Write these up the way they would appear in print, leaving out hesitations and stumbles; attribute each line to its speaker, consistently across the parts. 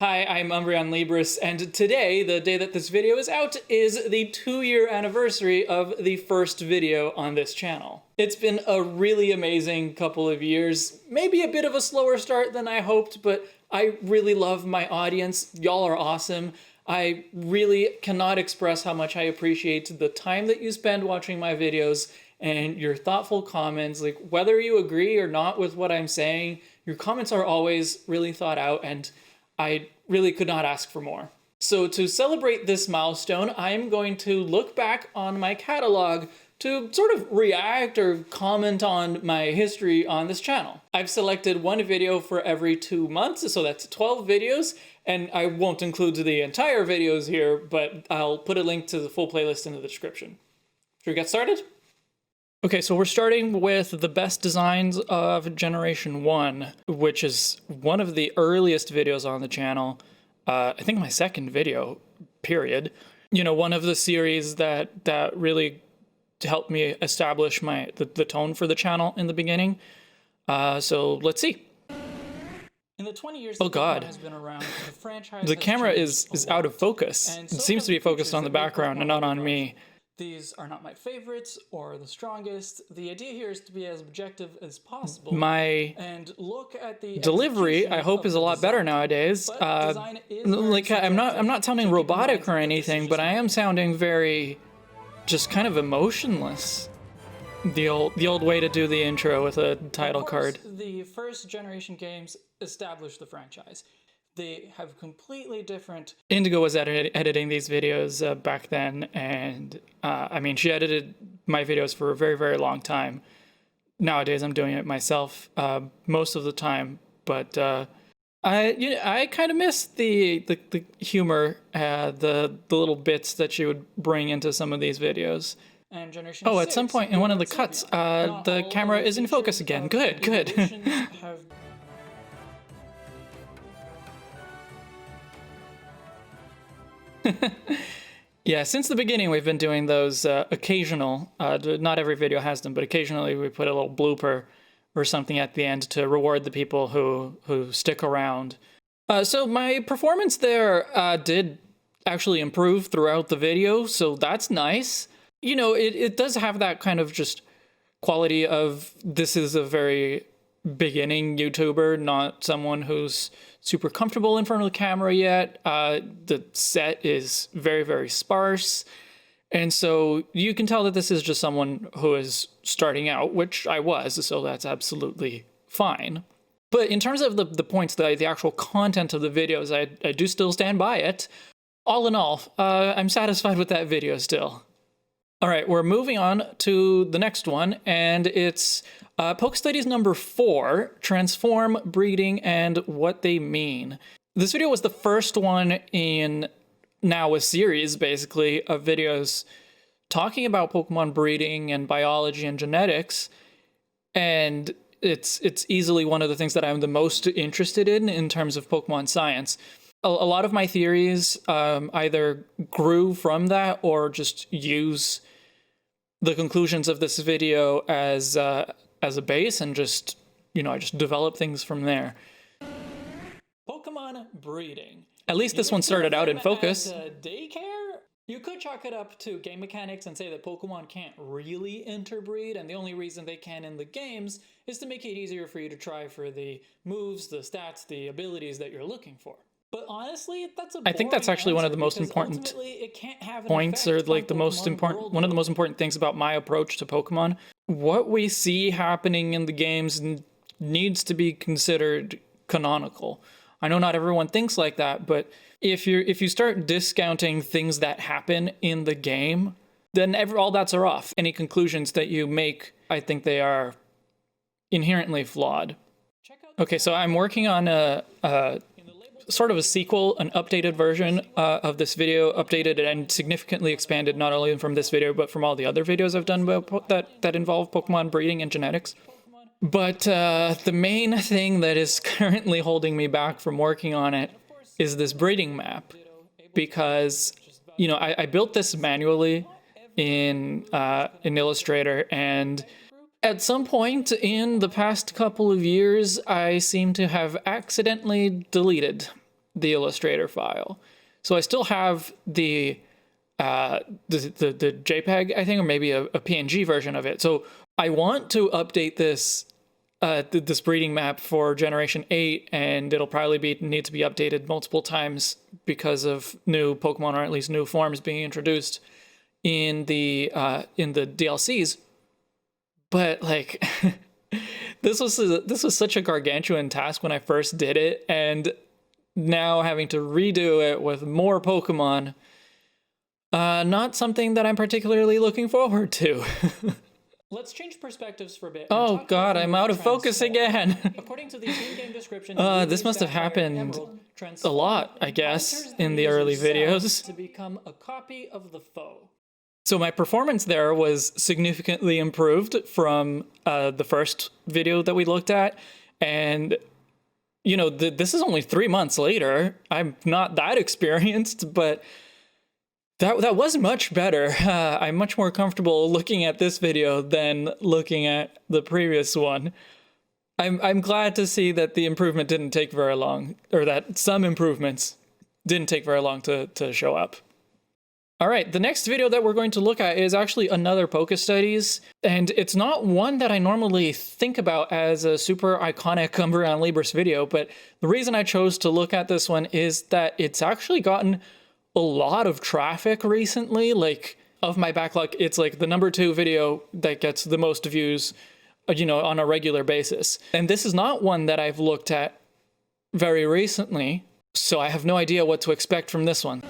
Speaker 1: Hi, I'm UmbreonLibris, and today, the day that this video is out, is the 2-year anniversary of the first video on this channel. It's been a really amazing couple of years, maybe a bit of a slower start than I hoped, but I really love my audience. Y'all are awesome. I really cannot express how much I appreciate the time that you spend watching my videos and your thoughtful comments. Like, whether you agree or not with what I'm saying, your comments are always really thought out, and I really could not ask for more. So to celebrate this milestone, I'm going to look back on my catalog to sort of react or comment on my history on this channel. I've selected one video for every 2 months, so that's 12 videos, and I won't include the entire videos here, but I'll put a link to the full playlist in the description. Should we get started? Okay, so we're starting with the best designs of Generation 1, which is one of the earliest videos on the channel. I think my second video, period. You know, one of the series that really helped me establish the tone for the channel in the beginning. So let's see. In the 20 years Pokemon has been around, the franchise the camera is out of focus. It seems to be focused on the background and not on me. These are not my favorites or the strongest. The idea here is to be as objective as possible. My look at the delivery, I hope, is a lot better nowadays. Like I'm not sounding robotic or anything, but I am sounding very, just kind of emotionless. The old way to do the intro with a title card. The first generation games established the franchise. They have completely different... Indigo was editing these videos back then, and I mean, she edited my videos for a very, very long time. Nowadays, I'm doing it myself most of the time, but I kind of miss the humor, the little bits that she would bring into some of these videos. And Generation 6, at some point in one of the cuts, the camera is in focus again. Good. Yeah, since the beginning we've been doing those occasional, not every video has them, but occasionally we put a little blooper or something at the end to reward the people who stick around. So my performance there did actually improve throughout the video, so that's nice. You know, it does have that kind of just quality of this is a very beginning YouTuber, not someone who's super comfortable in front of the camera yet. The set is very, very sparse. And so you can tell that this is just someone who is starting out, which I was, so that's absolutely fine. But in terms of the points, the actual content of the videos, I do still stand by it. All in all, I'm satisfied with that video still. All right, we're moving on to the next one, and it's Poke Studies number 4, Transform, Breeding, and What They Mean. This video was the first one in now a series, basically, of videos talking about Pokemon breeding and biology and genetics, and it's easily one of the things that I'm the most interested in terms of Pokemon science. A lot of my theories either grew from that or just use the conclusions of this video as a base, and just, you know, I just develop things from there. Pokemon breeding. At least this one started out in focus. Daycare? You could chalk it up to game mechanics and say that Pokemon can't really interbreed, and the only reason they can in the games is to make it easier for you to try for the moves, the stats, the abilities that you're looking for. But honestly, I think that's actually one of the most important points, or like one of the most important things about my approach to Pokemon. What we see happening in the games needs to be considered canonical. I know not everyone thinks like that, but if you start discounting things that happen in the game, then all bets are off. Any conclusions that you make, I think they are inherently flawed. Okay, so I'm working on a sort of a sequel, an updated version of this video, updated and significantly expanded not only from this video, but from all the other videos I've done that involve Pokemon breeding and genetics. But the main thing that is currently holding me back from working on it is this breeding map, because, you know, I built this manually in Illustrator, and at some point in the past couple of years, I seem to have accidentally deleted the Illustrator file. So I still have the JPEG, I think, or maybe a PNG version of it. So I want to update this this breeding map for Generation 8, and it'll probably need to be updated multiple times because of new Pokemon, or at least new forms being introduced in the DLCs. But like, this was such a gargantuan task when I first did it, and now having to redo it with more Pokemon, not something that I'm particularly looking forward to. Let's change perspectives for a bit. Oh god, I'm out of focus again. According to the in-game description, this must have happened a lot, I guess, in the early videos. To become a copy of the foe. So my performance there was significantly improved from the first video that we looked at, and you know, this is only 3 months later. I'm not that experienced, but that was much better. I'm much more comfortable looking at this video than looking at the previous one. I'm glad to see that the improvement didn't take very long, or that some improvements didn't take very long to show up. All right, the next video that we're going to look at is actually another Poke Studies, and it's not one that I normally think about as a super iconic UmbreonLibris video, but the reason I chose to look at this one is that it's actually gotten a lot of traffic recently. Like, of my backlog, it's like the #2 video that gets the most views, you know, on a regular basis. And this is not one that I've looked at very recently, so I have no idea what to expect from this one.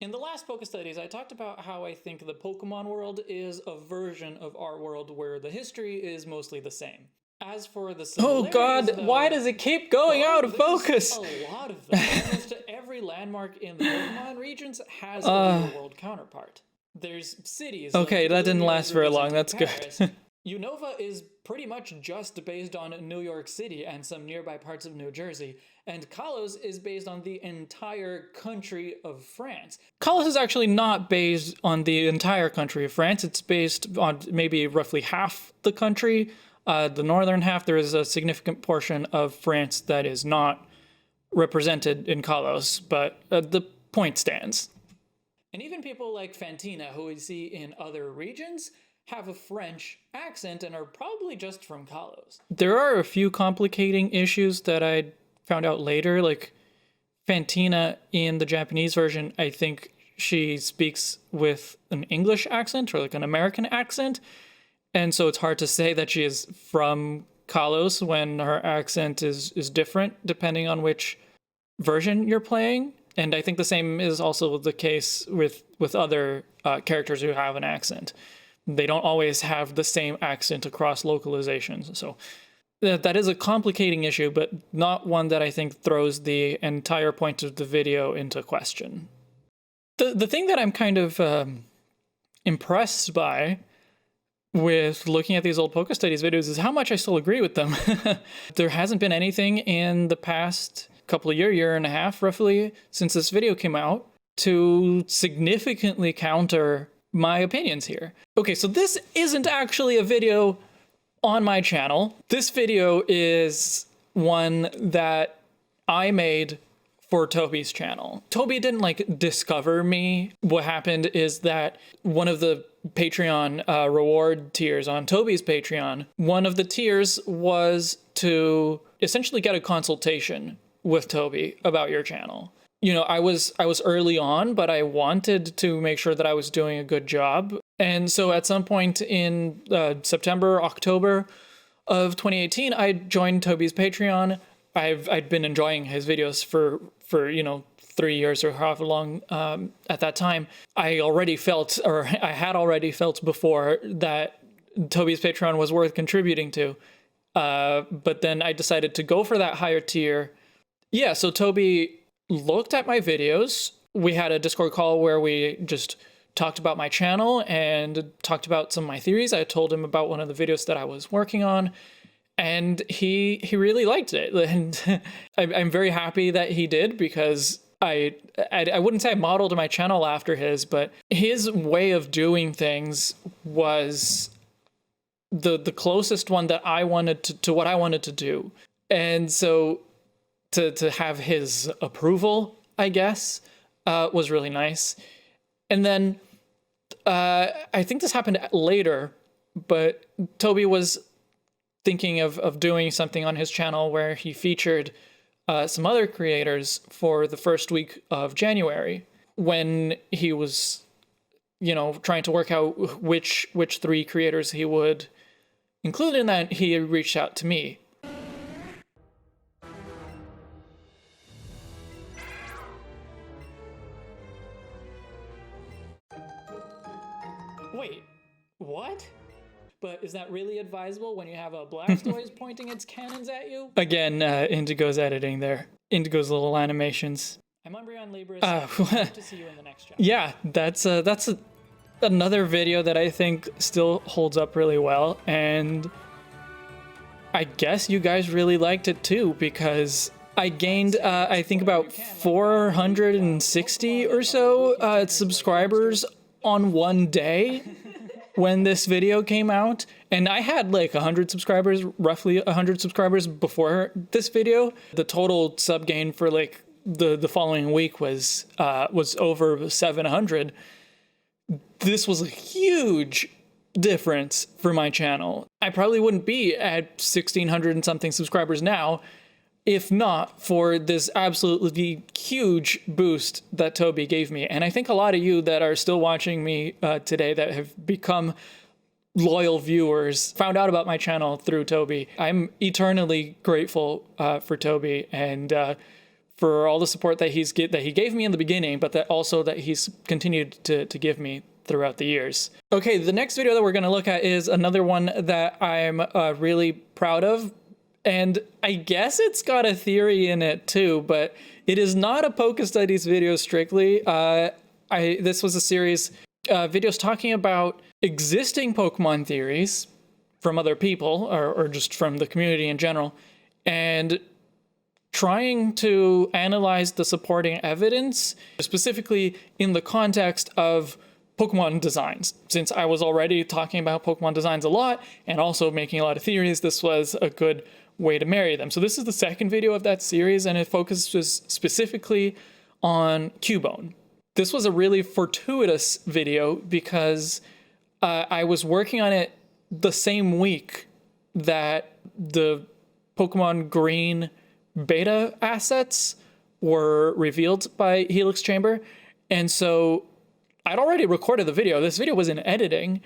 Speaker 1: In the last Poke Studies, I talked about how I think the Pokemon world is a version of our world where the history is mostly the same. As for the similarities, oh god, though, why does it keep going out of focus? A lot of them. Almost every landmark in the Pokemon regions has a real-world counterpart. There's cities. Okay, that didn't last very long. That's good. Unova is pretty much just based on New York City and some nearby parts of New Jersey, and Kalos is based on the entire country of France. Kalos is actually not based on the entire country of France. It's based on maybe roughly half the country. The northern half, there is a significant portion of France that is not represented in Kalos, but the point stands. And even people like Fantina, who we see in other regions, have a French accent and are probably just from Kalos. There are a few complicating issues that I found out later, like Fantina in the Japanese version, I think she speaks with an English accent or like an American accent, and so it's hard to say that she is from Kalos when her accent is different depending on which version you're playing. And I think the same is also the case with other characters who have an accent. They don't always have the same accent across localizations. So that is a complicating issue, but not one that I think throws the entire point of the video into question. The thing that I'm kind of impressed by with looking at these old Poke Studies videos is how much I still agree with them. There hasn't been anything in the past couple of year and a half, roughly, since this video came out to significantly counter my opinions here. Okay, so this isn't actually a video on my channel. This video is one that I made for Toby's channel. Toby didn't like discover me. What happened is that one of the Patreon reward tiers on Toby's Patreon, one of the tiers was to essentially get a consultation with Toby about your channel. You know, I was early on, but I wanted to make sure that I was doing a good job. And so at some point in September, October of 2018, I joined Toby's Patreon. I'd been enjoying his videos for you know, 3 years or however long at that time. I had already felt before that Toby's Patreon was worth contributing to. But then I decided to go for that higher tier. Yeah, so Toby looked at my videos. We had a Discord call where we just talked about my channel and talked about some of my theories. I told him about one of the videos that I was working on, and he really liked it. And I'm very happy that he did, because I wouldn't say I modeled my channel after his, but his way of doing things was the closest one that I wanted to what I wanted to do. And so to have his approval, I guess, was really nice. And then I think this happened later, but Toby was thinking of doing something on his channel where he featured some other creators for the first week of January, when he was, you know, trying to work out which 3 creators he would include in that. He reached out to me. Wait, what? But is that really advisable when you have a Blastoise pointing its cannons at you? Again, Indigo's editing there. Indigo's little animations. I'm UmbreonLibris. Hope to see you in the next chapter. Yeah, that's another video that I think still holds up really well, and I guess you guys really liked it too, because I gained, I think, about 460 or so subscribers on one day when this video came out. And I had like 100 subscribers, roughly 100 subscribers before this video. The total sub gain for like the following week was over 700. This was a huge difference for my channel. I probably wouldn't be at 1,600 and something subscribers now if not for this absolutely huge boost that Toby gave me. And I think a lot of you that are still watching me today that have become loyal viewers found out about my channel through Toby. I'm eternally grateful for Toby and for all the support that he gave me in the beginning, but that also that he's continued to give me throughout the years. Okay, the next video that we're going to look at is another one that I'm really proud of. And I guess it's got a theory in it too, but it is not a Poke Studies video strictly. This was a series videos talking about existing Pokemon theories from other people or just from the community in general, and trying to analyze the supporting evidence, specifically in the context of Pokemon designs. Since I was already talking about Pokemon designs a lot and also making a lot of theories, this was a good way to marry them. So this is the second video of that series, and it focuses specifically on Cubone. This was a really fortuitous video because I was working on it the same week that the Pokemon Green beta assets were revealed by Helix Chamber, and so I'd already recorded the video. This video was in editing,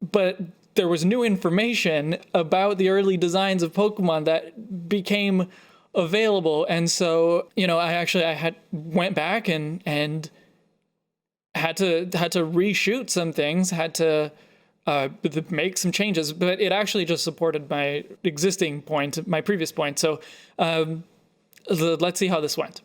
Speaker 1: but there was new information about the early designs of Pokemon that became available. And so, you know, I went back and had to reshoot some things, had to make some changes, but it actually just supported my existing point, my previous point. So let's see how this went.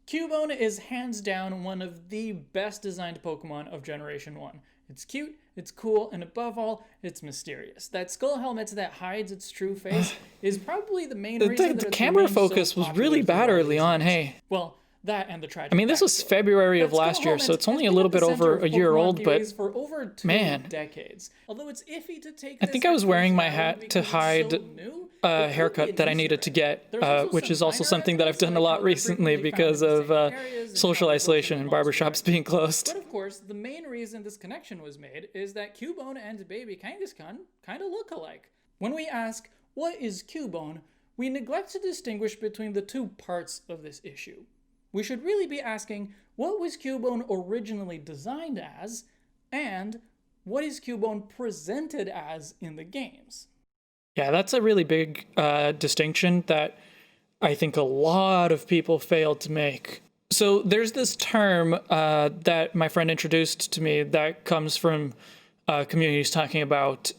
Speaker 1: Cubone is hands down one of the best designed Pokemon of Generation 1. It's cute, it's cool, and above all, it's mysterious. That skull helmet that hides its true face is probably the main reason that the camera focus was really bad early on, hey. Well, that and the tragic. I mean, this was February of last year, so it's only a little bit over a year old, but for over 2 decades. Although it's iffy to take, I think I was wearing my hat to hide a haircut that I needed to get, which is also something that I've done a lot recently because of social isolation and barbershops being closed. But of course, the main reason this connection was made is that Cubone and baby Kangaskhan kind of look alike. When we ask, what is Cubone, we neglect to distinguish between the two parts of this issue. We should really be asking, what was Cubone originally designed as, and what is Cubone presented as in the games? Yeah, that's a really big distinction that I think a lot of people failed to make. So there's this term that my friend introduced to me that comes from communities talking about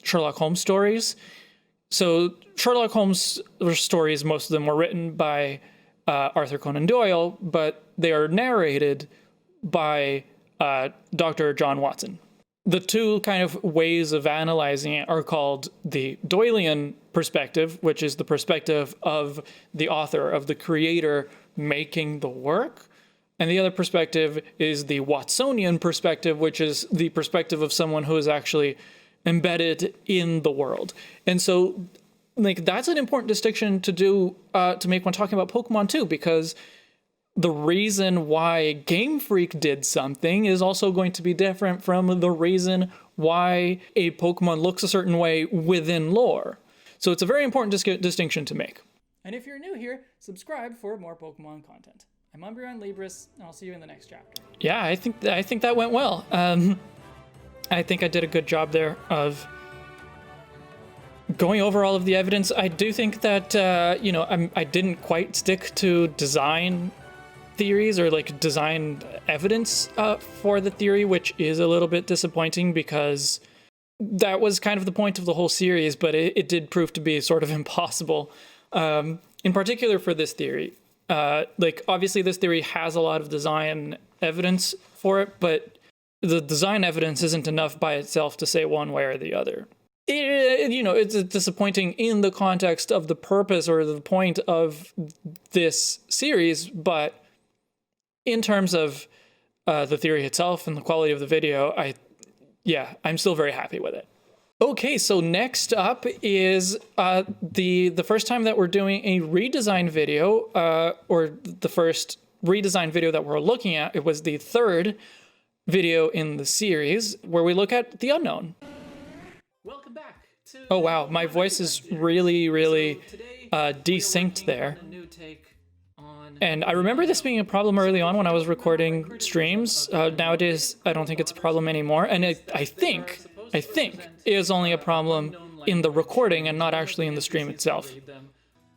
Speaker 1: Sherlock Holmes stories. So Sherlock Holmes stories, most of them were written by Arthur Conan Doyle, but they are narrated by Dr. John Watson. The two kind of ways of analyzing it are called the Doylean perspective, which is the perspective of the author, of the creator making the work. And the other perspective is the Watsonian perspective, which is the perspective of someone who is actually embedded in the world. And so like, that's an important distinction to do, to make when talking about Pokemon too, because the reason why Game Freak did something is also going to be different from the reason why a Pokemon looks a certain way within lore. So it's a very important distinction to make. And if you're new here, subscribe for more Pokemon content. I'm UmbreonLibris, and I'll see you in the next chapter. Yeah, I think that went well. I think I did a good job there of going over all of the evidence. I do think that, you know, I didn't quite stick to design theories or like design evidence for the theory, which is a little bit disappointing because that was kind of the point of the whole series, but it did prove to be sort of impossible. In particular for this theory. Like, obviously this theory has a lot of design evidence for it, but the design evidence isn't enough by itself to say one way or the other. You know, it's disappointing in the context of the purpose or the point of this series, but in terms of the theory itself and the quality of the video, I'm still very happy with it. Okay, so next up is the first time that we're doing a redesign video, or the first redesign video that we're looking at. It was the third video in the series where we look at the unknown. Welcome back to... Oh wow, my voice is really desynced there. And I remember this being a problem early on when I was recording streams. Nowadays, I don't think it's a problem anymore. And I think it is only a problem in the recording and not actually in the stream itself.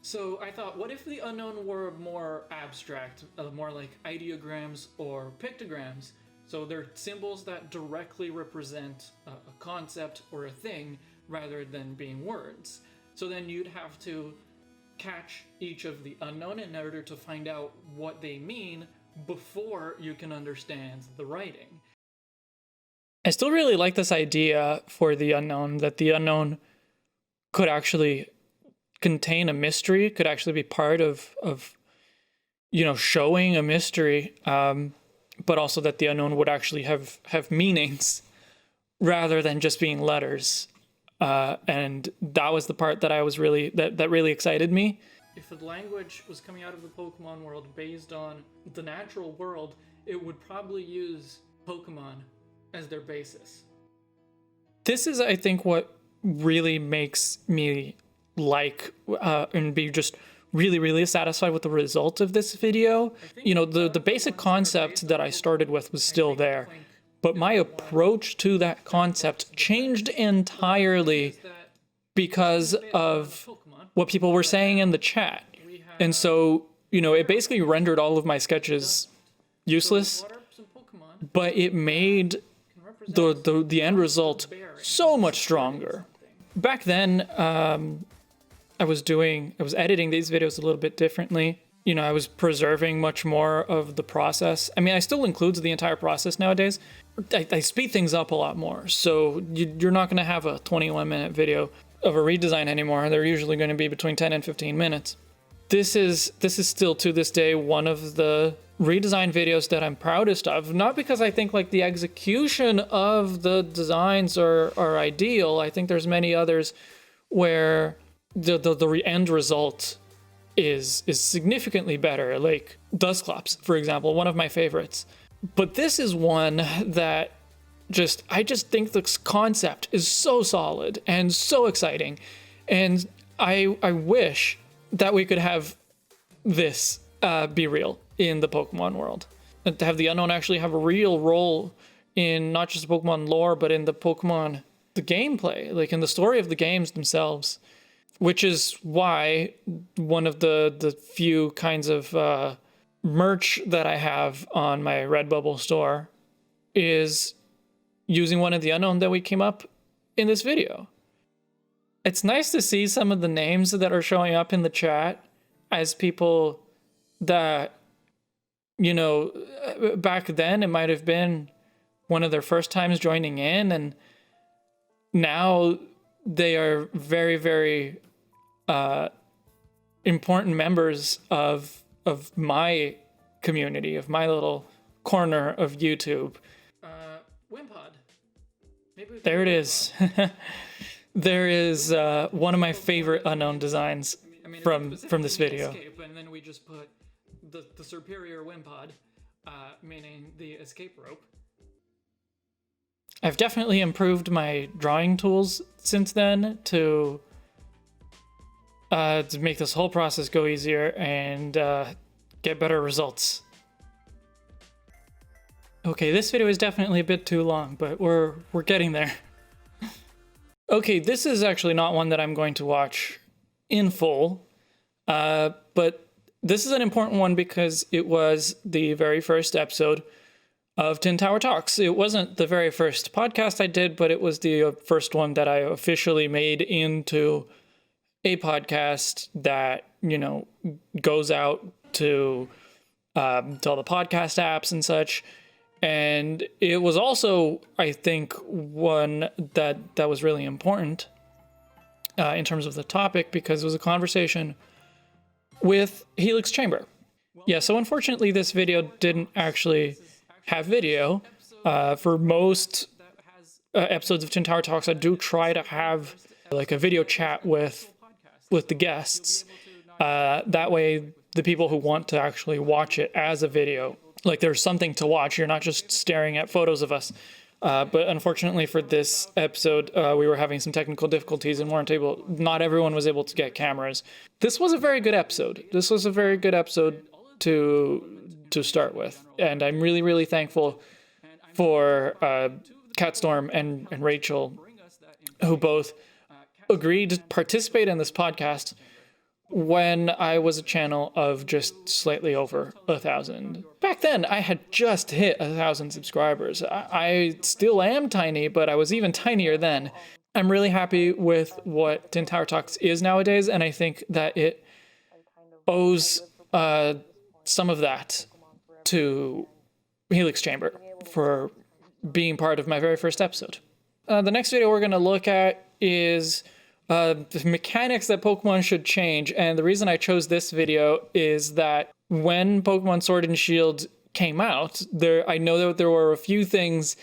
Speaker 1: So I thought, what if the unknown were more abstract, more like ideograms or pictograms? So they're symbols that directly represent a concept or a thing rather than being words. So then you'd have to catch each of the unknown in order to find out what they mean before you can understand the writing. I still really like this idea for the unknown, that the unknown could actually contain a mystery, could actually be part of you know, showing a mystery, but also that the unknown would actually have meanings rather than just being letters. And that was the part that I was that really excited me. If the language was coming out of the Pokemon world based on the natural world, it would probably use Pokemon as their basis. This is, I think, what really makes me like and be just really satisfied with the result of this video. You know, the basic concept that I started with was still there, but my approach to that concept changed entirely because of what people were saying in the chat. And so, you know, it basically rendered all of my sketches useless, but it made the end result so much stronger. Back then, I was editing these videos a little bit differently. You know, I was preserving much more of the process. I mean, I still include the entire process nowadays. I speed things up a lot more. So you're not going to have a 21-minute video of a redesign anymore. They're usually going to be between 10 and 15 minutes. This is still, to this day, one of the redesign videos that I'm proudest of. Not because I think like the execution of the designs are ideal. I think there's many others where the end result is significantly better, like Dusclops, for example, one of my favorites. But this is one that I just think the concept is so solid and so exciting, and I wish that we could have this be real in the Pokemon world, and to have the unknown actually have a real role in not just Pokemon lore, but in the gameplay, like in the story of the games themselves. Which is why one of the few kinds of merch that I have on my Redbubble store is using one of the unknown that we came up in this video. It's nice to see some of the names that are showing up in the chat as people that, you know, back then it might have been one of their first times joining in, and now they are very important members of my community, of my little corner of YouTube. Wimpod. Maybe there it is. There is one of my favorite unknown designs from this video. Escape, and then we just put the superior wind pod, meaning the escape rope. I've definitely improved my drawing tools since then to make this whole process go easier and get better results. Okay, this video is definitely a bit too long, but we're getting there. Okay, this is actually not one that I'm going to watch in full, but this is an important one because it was the very first episode of Tin Tower Talks. It wasn't the very first podcast I did, but it was the first one that I officially made into a podcast that, you know, goes out to all the podcast apps and such. And it was also, I think, one that was really important in terms of the topic, because it was a conversation with Helix Chamber. Yeah, so unfortunately this video didn't actually have video. For most episodes of Tin Tower Talks, I do try to have like a video chat with the guests. That way the people who want to actually watch it as a video, like there's something to watch. You're not just staring at photos of us. But unfortunately for this episode, we were having some technical difficulties and not everyone was able to get cameras. This was a very good episode. This was a very good episode to start with. And I'm really, really thankful for Catstorm and Rachel, who both agreed to participate in this podcast when I was a channel of just slightly over 1,000. Back then, I had just hit 1,000 subscribers. I still am tiny, but I was even tinier then. I'm really happy with what Tin Tower Talks is nowadays, and I think that it owes some of that to Helix Chamber for being part of my very first episode. The next video we're going to look at is the mechanics that Pokemon should change, and the reason I chose this video is that when Pokemon Sword and Shield came out, I know that there were a few things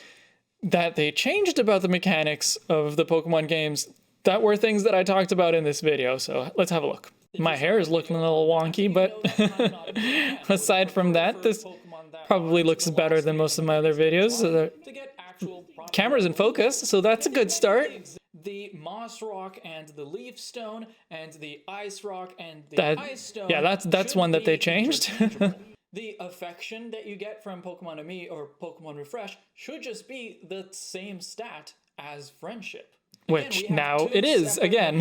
Speaker 1: that they changed about the mechanics of the Pokemon games that were things that I talked about in this video, so let's have a look. My hair is looking a little wonky, but aside from that, this probably looks better than most of my other videos. Camera's in focus, so that's a good start. The Moss Rock and the Leaf Stone and the Ice Rock and the Ice Stone. Yeah, that's one that they changed. The affection that you get from Pokemon Ami or Pokemon Refresh should just be the same stat as friendship. Which now it is, again.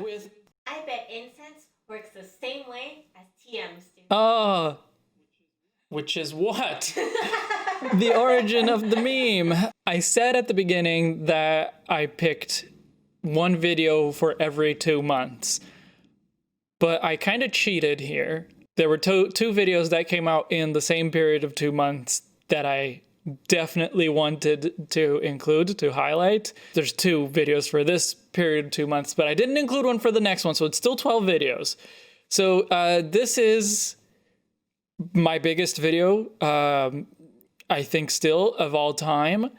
Speaker 1: With
Speaker 2: I bet incense works the same way as TMs do.
Speaker 1: Oh. Which is what? The origin of the meme. I said at the beginning that I picked one video for every 2 months, but I kind of cheated here. There were two videos that came out in the same period of 2 months that I definitely wanted to include, to highlight. There's 2 videos for this period of 2 months, but I didn't include one for the next one, so it's still 12 videos. So this is my biggest video, I think still, of all time,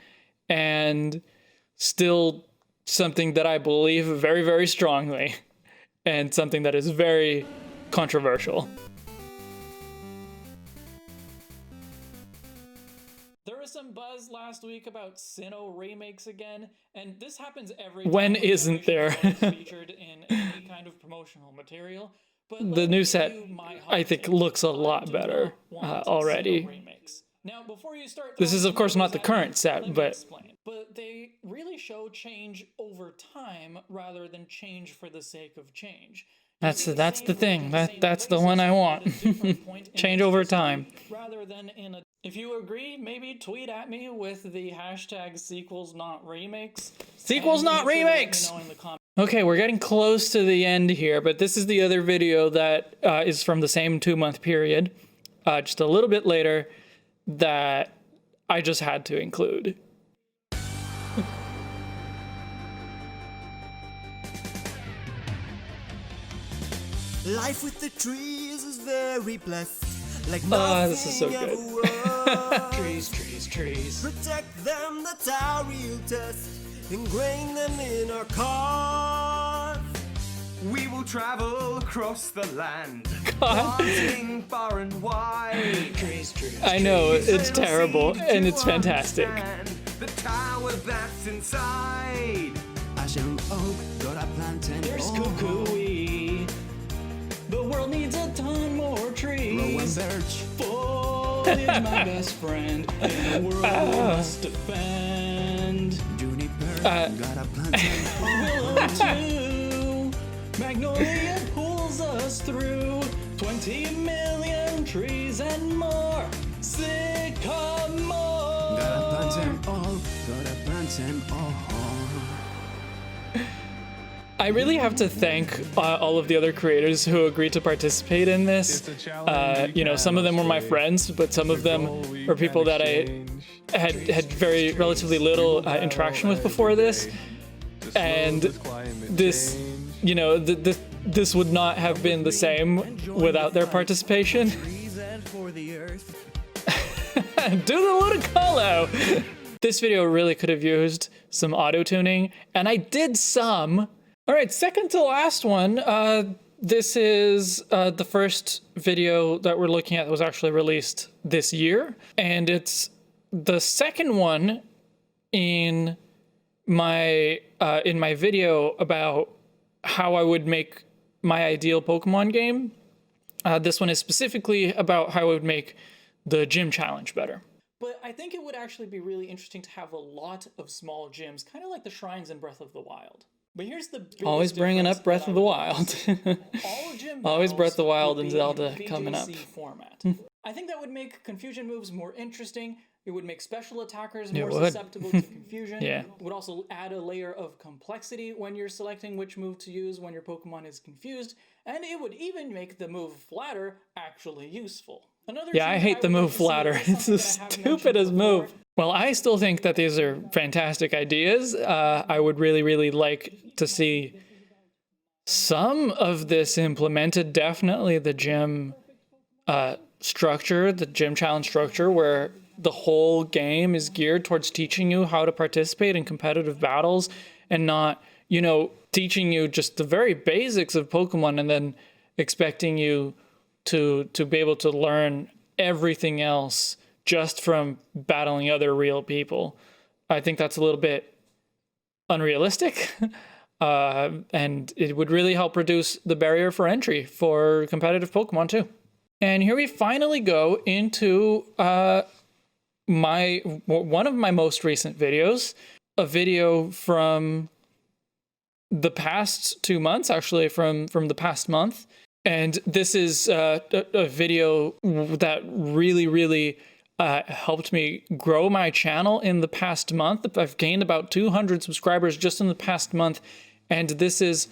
Speaker 1: and still something that I believe very, very strongly, and something that is very controversial. There was some buzz last week about Sinnoh remakes again, and this happens every time. When isn't there? Featured in any kind of promotional material. But the new set, I think, looks a lot better already. Now, before you start, this is, of course, not the current set, but they really show change over time rather than change for the sake of change. That's the thing. That's the one I want. Change over time. Rather than in a. If you agree, maybe tweet at me with the hashtag sequels not remakes. Sequels not remakes. Okay, we're getting close to the end here, but this is the other video that is from the same 2-month period, just a little bit later, that I just had to include.
Speaker 3: Life with the trees is very blessed. Like
Speaker 1: this is so good. Trees.
Speaker 3: Protect them, that's our real test. ingrain them in our cars.
Speaker 4: We will travel across the land,
Speaker 1: God.
Speaker 4: passing far and wide.
Speaker 1: I know, it's terrible, and it's fantastic.
Speaker 4: The tower that's inside.
Speaker 3: Ash and oak, got a plant and
Speaker 1: There's
Speaker 3: oak.
Speaker 1: kukui. The world needs a ton more
Speaker 3: Row and
Speaker 1: trees.
Speaker 3: birch.
Speaker 1: Foliage, my best friend. In a world we must defend.
Speaker 3: Juniper, got a plant and
Speaker 1: Willow too. Magnolia pulls us through. 20 million trees and more. Sycamore.
Speaker 3: got a plant and oak, got a plant and oak.
Speaker 1: I really have to thank all of the other creators who agreed to participate in this. You know, some of them were my friends, but some of them were people that I had very relatively little interaction with before this. And this, you know, this would not have been the same without their participation.
Speaker 3: For the earth.
Speaker 1: Do the Ludicolo! This video really could have used some auto-tuning, and I did some. All right, second to last one. This is the first video that we're looking at that was actually released this year, and it's the second one in my video about how I would make my ideal Pokemon game. This one is specifically about how I would make the gym challenge better. But I think it would actually be really interesting to have a lot of small gyms, kind of like the shrines in Breath of the Wild. But here's the
Speaker 5: Always bringing up Breath of the Wild.
Speaker 1: Always
Speaker 5: Breath of the Wild
Speaker 1: and
Speaker 5: and Zelda coming up.
Speaker 1: Format. I think that would make confusion moves more interesting. It would make special attackers
Speaker 5: It
Speaker 1: more
Speaker 5: would.
Speaker 1: susceptible to confusion.
Speaker 5: Yeah.
Speaker 1: It would also add a layer of complexity when you're selecting which move to use when your Pokemon is confused. And it would even make the move Flatter actually useful. Another
Speaker 5: Yeah, I
Speaker 1: change
Speaker 5: hate the
Speaker 1: would like
Speaker 5: move
Speaker 1: to see
Speaker 5: Flatter.
Speaker 1: is
Speaker 5: It's the
Speaker 1: something that I haven't
Speaker 5: stupidest
Speaker 1: mentioned before.
Speaker 5: move. Well, I still think that these are fantastic ideas. I would really, really like to see some of this implemented. Definitely the gym structure, the gym challenge structure, where the whole game is geared towards teaching you how to participate in competitive battles and not, you know, teaching you just the very basics of Pokemon and then expecting you to be able to learn everything else just from battling other real people. I think that's a little bit unrealistic. And it would really help reduce the barrier for entry for competitive Pokemon too. And here we finally go into one of my most recent videos, a video from the past 2 months, actually from the past month. And this is a video that really helped me grow my channel in the past month. I've gained about 200 subscribers just in the past month, and this is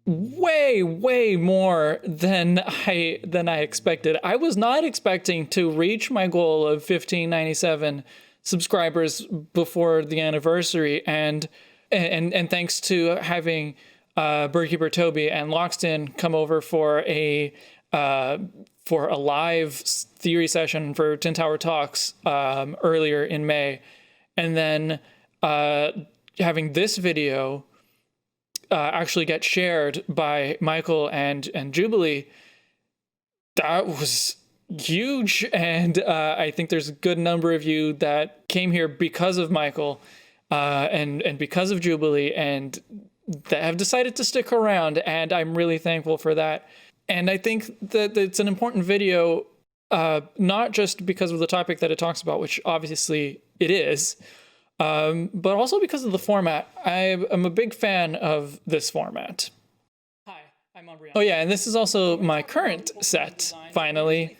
Speaker 5: way more than I expected. I was not expecting to reach my goal of 1597 subscribers before the anniversary, and thanks to having Berkeeper Toby and Loxton come over for a live theory session for Tin Tower Talks earlier in May, and then having this video actually get shared by Michael and Jubilee, that was huge. And I think there's a good number of you that came here because of Michael and because of Jubilee, and that have decided to stick around, and I'm really thankful for that. And I think that it's an important video, not just because of the topic that it talks about, which obviously it is, but also because of the format. I'm a big fan of this format.
Speaker 1: Hi, I'm Umbreon.
Speaker 5: Oh yeah, and this is also my current set, finally,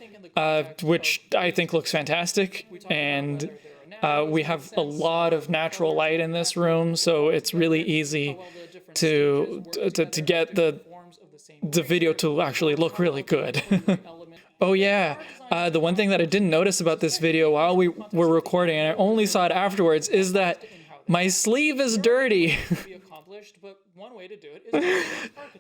Speaker 5: which I think looks fantastic. And we have a lot of natural light in this room, so it's really easy to get the video to actually look really good. Oh yeah, the one thing that I didn't notice about this video while we were recording, and I only saw it afterwards, is that my sleeve is dirty.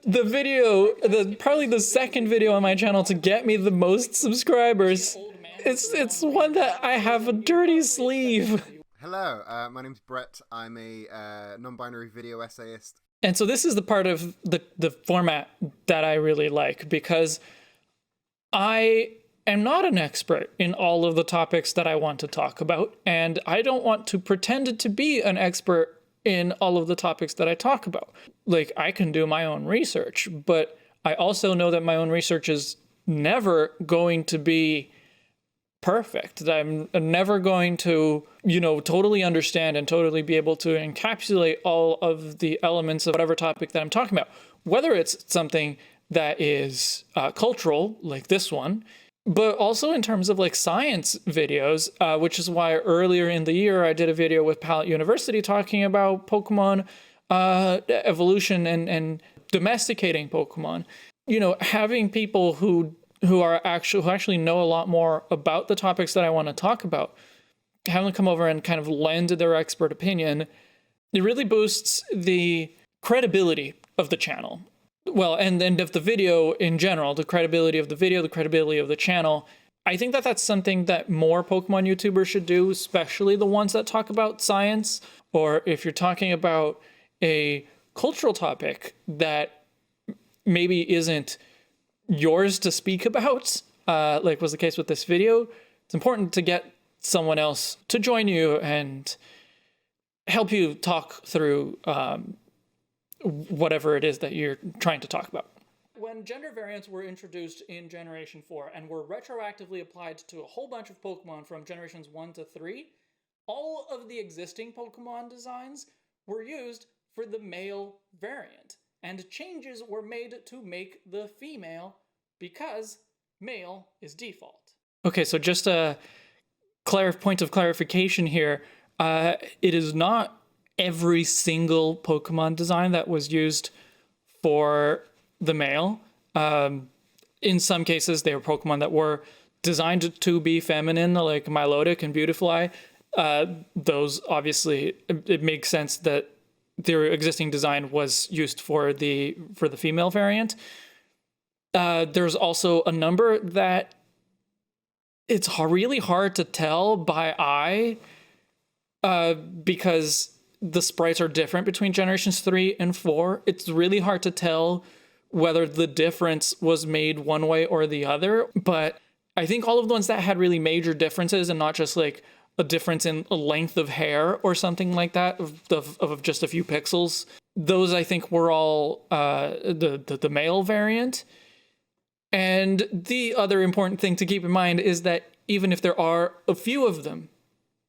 Speaker 5: The video, probably the second video on my channel to get me the most subscribers, it's one that I have a dirty sleeve.
Speaker 6: Hello, my name's Brett. I'm a non-binary video essayist.
Speaker 5: And so this is the part of the format that I really like, because I am not an expert in all of the topics that I want to talk about, and I don't want to pretend to be an expert in all of the topics that I talk about. Like, I can do my own research, but I also know that my own research is never going to be perfect. That I'm never going to, totally understand and totally be able to encapsulate all of the elements of whatever topic that I'm talking about. Whether it's something that is cultural, like this one, but also in terms of like science videos, which is why earlier in the year I did a video with Palette University talking about Pokemon evolution and domesticating Pokemon. Having people who actually know a lot more about the topics that I want to talk about, having them come over and kind of lend their expert opinion, it really boosts the credibility of the channel. Well, and of the video in general, the credibility of the video, the credibility of the channel. I think that that's something that more Pokemon YouTubers should do, especially the ones that talk about science, or if you're talking about a cultural topic that maybe isn't yours to speak about, like was the case with this video, it's important to get someone else to join you and help you talk through whatever it is that you're trying to talk about. When gender variants were introduced in Generation 4 and were retroactively applied to a whole bunch of Pokemon from Generations 1 to 3, all of the existing Pokemon designs were used for the male variant, and changes were made to make the female because male is default. Okay, so just a point of clarification here. It is not every single Pokemon design that was used for the male. In some cases, they were Pokemon that were designed to be feminine, like Milotic and Beautifly. Those, obviously, it makes sense that their existing design was used for the female variant. There's also a number that it's really hard to tell by eye because the sprites are different between Generations 3 and 4. It's really hard to tell whether the difference was made one way or the other. But I think all of the ones that had really major differences, and not just like a difference in a length of hair or something like that, of just a few pixels, those I think were all the male variant. And the other important thing to keep in mind is that even if there are a few of them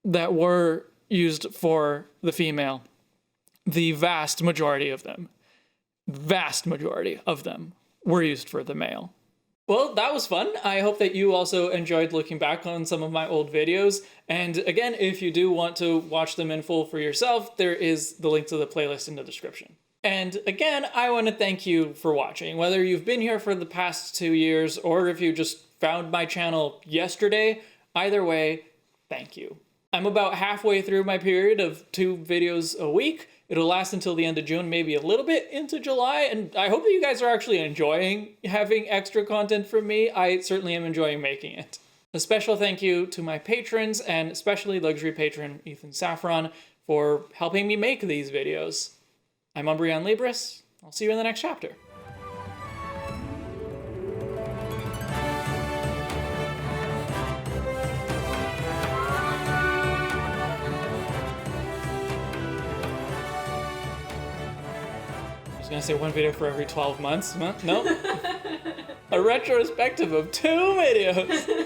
Speaker 5: that were used for the female, the vast majority of them were used for the male. Well, that was fun. I hope that you also enjoyed looking back on some of my old videos. And again, if you do want to watch them in full for yourself, there is the link to the playlist in the description. And again, I want to thank you for watching. Whether you've been here for the past 2 years or if you just found my channel yesterday, either way, thank you. I'm about halfway through my period of 2 videos a week. It'll last until the end of June, maybe a little bit into July, and I hope that you guys are actually enjoying having extra content from me. I certainly am enjoying making it. A special thank you to my patrons, and especially luxury patron Ethan Saffron, for helping me make these videos. I'm UmbreonLibris. I'll see you in the next chapter. I was gonna say one video for every 12 months. No. A retrospective of 2 videos.